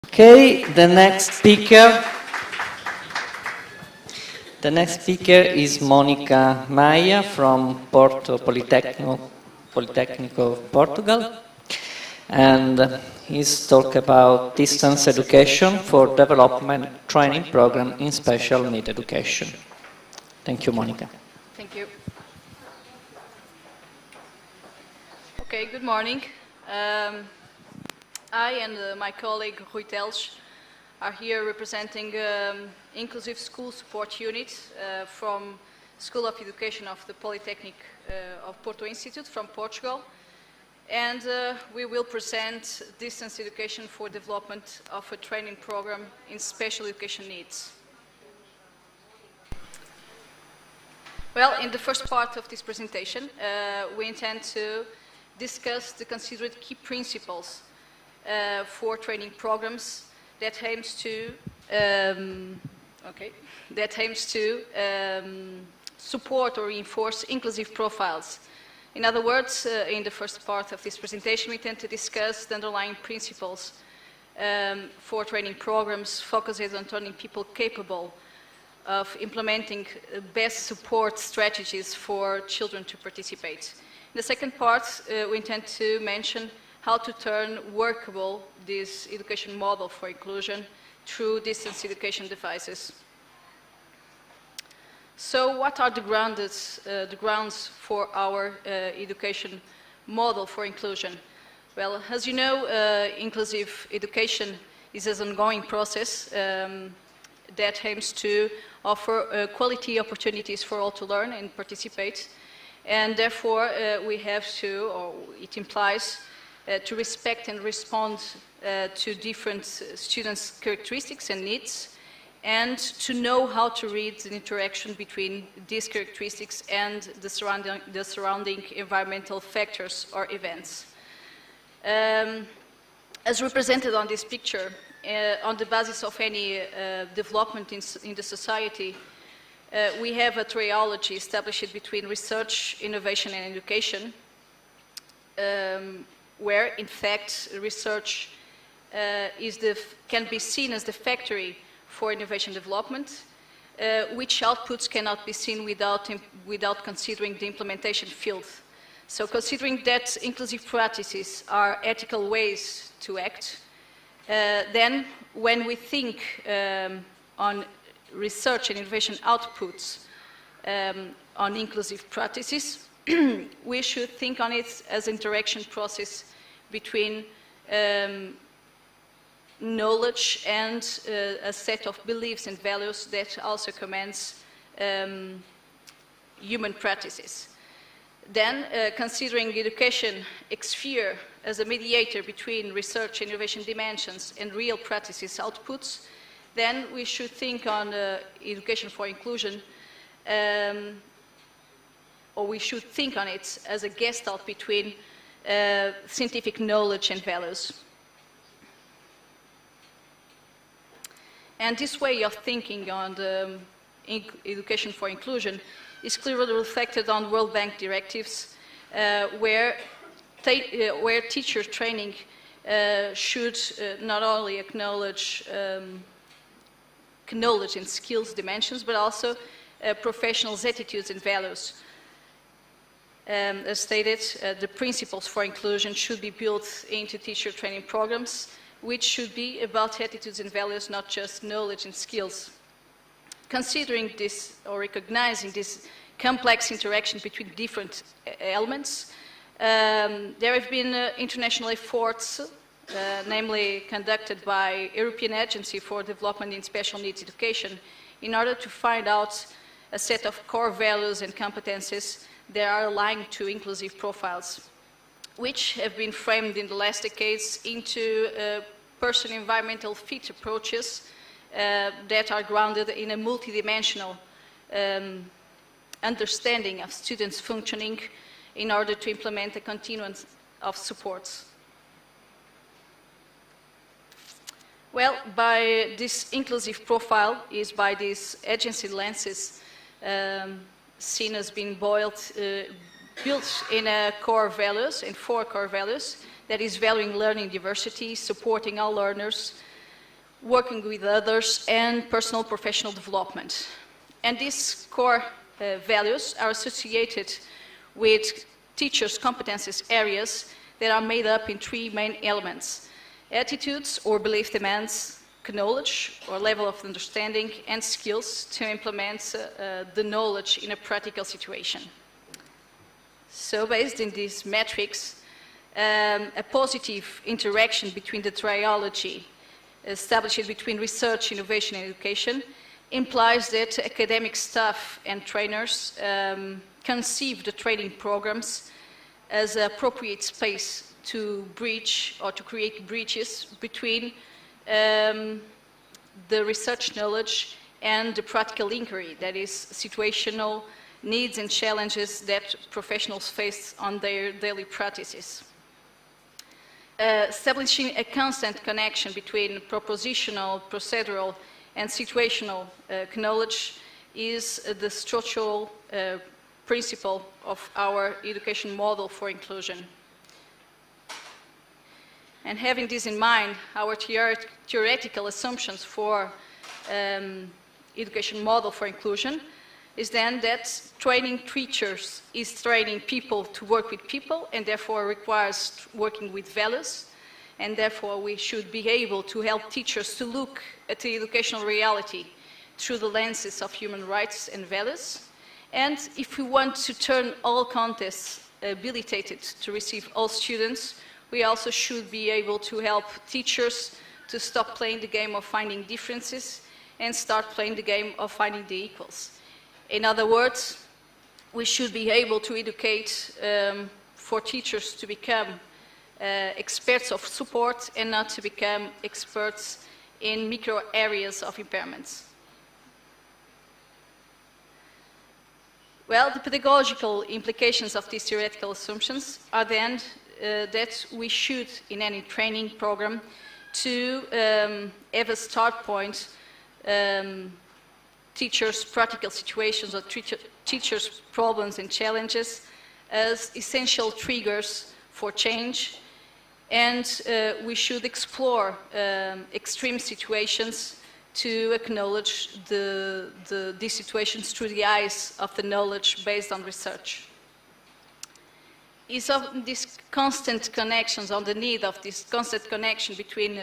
Okay, the next speaker is Monica Maia from Porto Politecnico of Portugal, and he's talk about distance education for development training program in special need education. Thank you, Monica. Thank you. Okay, good morning. I and my colleague Rui Teles are here representing Inclusive School Support Unit from School of Education of the Polytechnic of Porto Institute from Portugal. And we will present distance education for development of a training program in special education needs. Well, in the first part of this presentation, we intend to discuss the considered key principles for training programs that aims to support or reinforce inclusive profiles. In other words, in the first part of this presentation, we intend to discuss the underlying principles for training programs focused on turning people capable of implementing best support strategies for children to participate. In the second part, we intend to mention how to turn workable this education model for inclusion through distance education devices. So what are the grounds for our education model for inclusion? Well, as you know, inclusive education is an ongoing process that aims to offer quality opportunities for all to learn and participate. And therefore, we have to, or it implies, to respect and respond to different students' characteristics and needs, and to know how to read the interaction between these characteristics and the surrounding environmental factors or events. As represented on this picture, on the basis of any development in the society, we have a triology established between research, innovation, and education, where, in fact, research can be seen as the factory for innovation development, which outputs cannot be seen without considering the implementation field. So considering that inclusive practices are ethical ways to act, then when we think on research and innovation outputs on inclusive practices, we should think on it as an interaction process between knowledge and a set of beliefs and values that also commands human practices. Then, considering education sphere as a mediator between research and innovation dimensions and real practices outputs, then we should think on education for inclusion, or we should think on it as a gestalt between scientific knowledge and values. And this way of thinking on the education for inclusion is clearly reflected on World Bank directives, where teacher training should not only acknowledge knowledge and skills dimensions, but also professionals' attitudes and values. As stated, the principles for inclusion should be built into teacher training programs, which should be about attitudes and values, not just knowledge and skills. Considering this, or recognizing this complex interaction between different elements, there have been international efforts, namely conducted by European Agency for Development in Special Needs Education, in order to find out a set of core values and competences that are aligned to inclusive profiles, which have been framed in the last decades into person-environmental fit approaches that are grounded in a multidimensional understanding of students' functioning in order to implement a continuum of supports. Well, by this inclusive profile is by these agency lenses seen as being built in core values, in 4 core values, that is valuing learning diversity, supporting all learners, working with others, and personal professional development. And these core values are associated with teachers' competencies areas that are made up in three main elements: attitudes or belief demands, knowledge or level of understanding, and skills to implement the knowledge in a practical situation. So based in these metrics, a positive interaction between the triology established between research, innovation, and education implies that academic staff and trainers conceive the training programs as an appropriate space to bridge or to create bridges between the research knowledge and the practical inquiry, that is, situational needs and challenges that professionals face on their daily practices. Establishing a constant connection between propositional, procedural, and situational knowledge is the structural principle of our education model for inclusion. And having this in mind, our theoretical assumptions for education model for inclusion is then that training teachers is training people to work with people, and therefore requires working with values, and therefore we should be able to help teachers to look at the educational reality through the lenses of human rights and values. And if we want to turn all contests habilitated to receive all students, we also should be able to help teachers to stop playing the game of finding differences and start playing the game of finding the equals. In other words, we should be able to educate for teachers to become experts of support and not to become experts in micro areas of impairments. Well, the pedagogical implications of these theoretical assumptions are then that we should, in any training program, to have a start point, teachers' practical situations or teachers' problems and challenges as essential triggers for change, and we should explore extreme situations to acknowledge these situations through the eyes of the knowledge based on research. Is of these constant connections, on the need of this constant connection between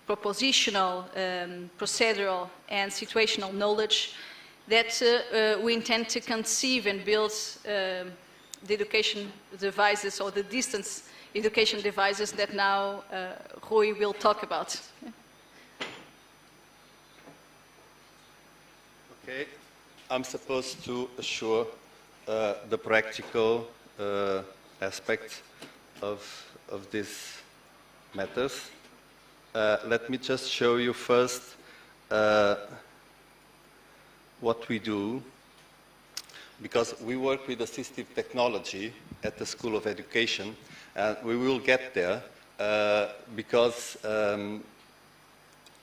propositional, procedural, and situational knowledge that we intend to conceive and build the education devices or the distance education devices that now Rui will talk about. Okay, I'm supposed to assure the practical aspect of these matters. Let me just show you first what we do, because we work with assistive technology at the School of Education, and we will get there because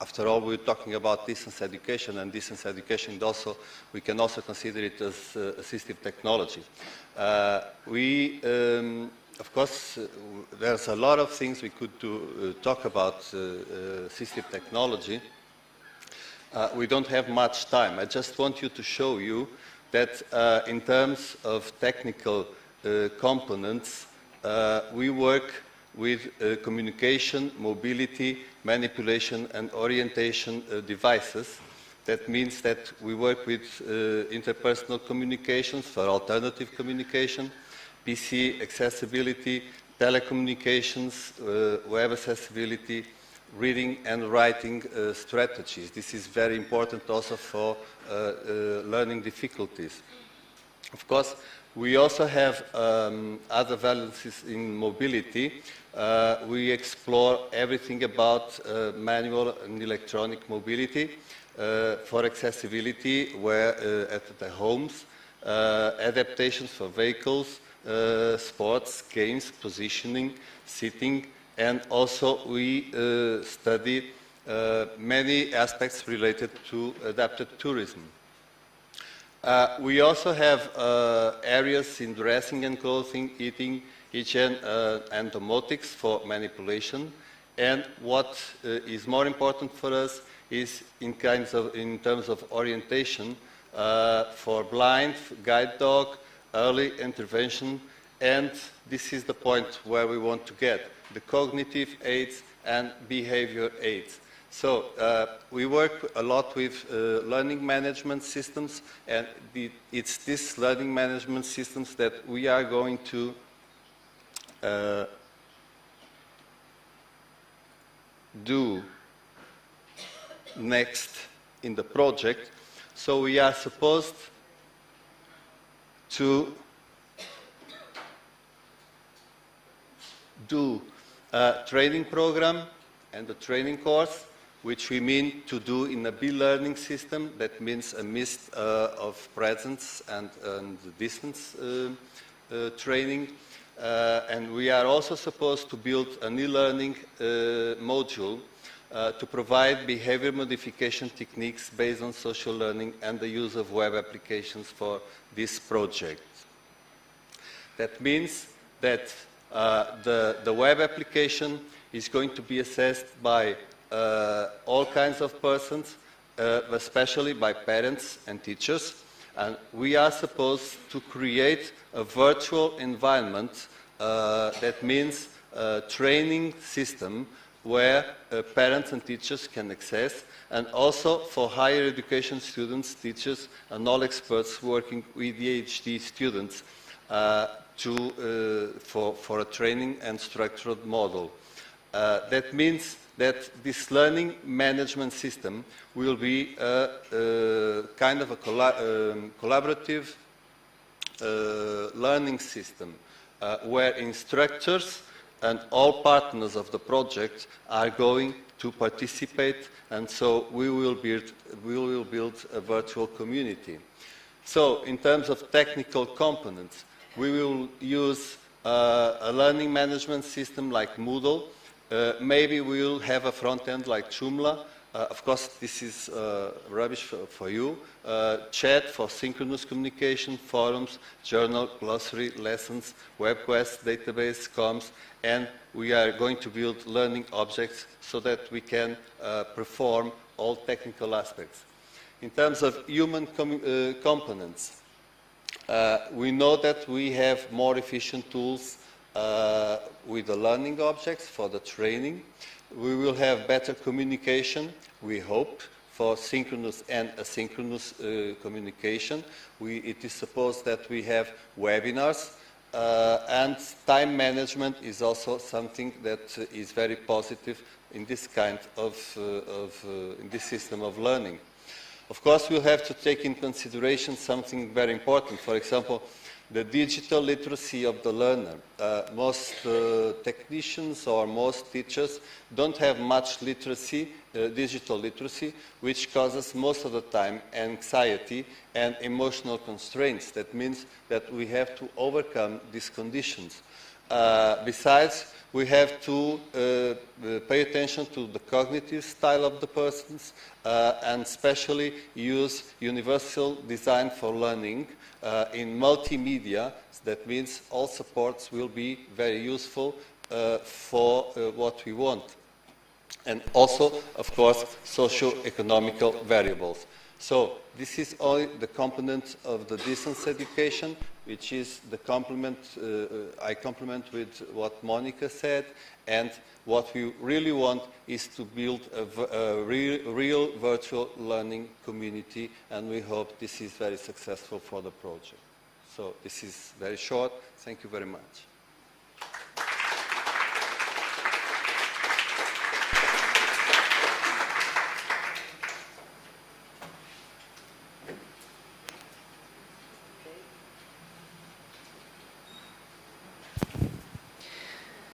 after all, we're talking about distance education, and distance education also, we can also consider it as assistive technology. Of course, there's a lot of things we could talk about assistive technology. We don't have much time. I just want to show you that in terms of technical components, we work with communication, mobility, manipulation, and orientation devices. That means that we work with interpersonal communications for alternative communication, PC accessibility, telecommunications, web accessibility, reading and writing strategies. This is very important also for learning difficulties. Of course, we also have other values in mobility. We explore everything about manual and electronic mobility for accessibility, where at the homes, adaptations for vehicles, sports, games, positioning, sitting, and also we study many aspects related to adapted tourism. We also have areas in dressing and clothing, eating, hygiene, and domotics for manipulation, And what is more important for us is in terms of orientation for blind, guide dog, early intervention, and this is the point where we want to get, the cognitive aids and behavior aids. So we work a lot with learning management systems, and it's these learning management systems that we are going to do next in the project. So we are supposed to do a training program and a training course, which we mean to do in a B-learning system. That means a mix of presence and distance training. And we are also supposed to build an e-learning module to provide behavior modification techniques based on social learning and the use of web applications for this project. That means that the web application is going to be assessed by all kinds of persons, especially by parents and teachers. And we are supposed to create a virtual environment that means a training system where parents and teachers can access, and also for higher education students, teachers, and all experts working with EHD students for a training and structured model. That means that this learning management system will be a kind of a collaborative learning system where instructors and all partners of the project are going to participate, and so we will build a virtual community. So in terms of technical components, we will use a learning management system like Moodle. Maybe we will have a front end like Joomla. Of course, this is rubbish for you. Chat for synchronous communication, forums, journal, glossary, lessons, web quests, database, comms, and we are going to build learning objects so that we can perform all technical aspects. In terms of human components, we know that we have more efficient tools with the learning objects for the training. We will have better communication, we hope, for synchronous and asynchronous communication. It is supposed that we have webinars, and time management is also something that is very positive in this kind of in this system of learning. Of course, we'll have to take in consideration something very important. For example, the digital literacy of the learner. Most technicians or most teachers don't have much literacy, digital literacy, which causes most of the time anxiety and emotional constraints. That means that we have to overcome these conditions. Besides, we have to pay attention to the cognitive style of the persons and especially use universal design for learning in multimedia. That means all supports will be very useful for what we want. And also, of course, socio-economical variables. So this is only the component of the distance education, which is the complement, I complement with what Monica said, and what we really want is to build a real virtual learning community, and we hope this is very successful for the project. So this is very short. Thank you very much.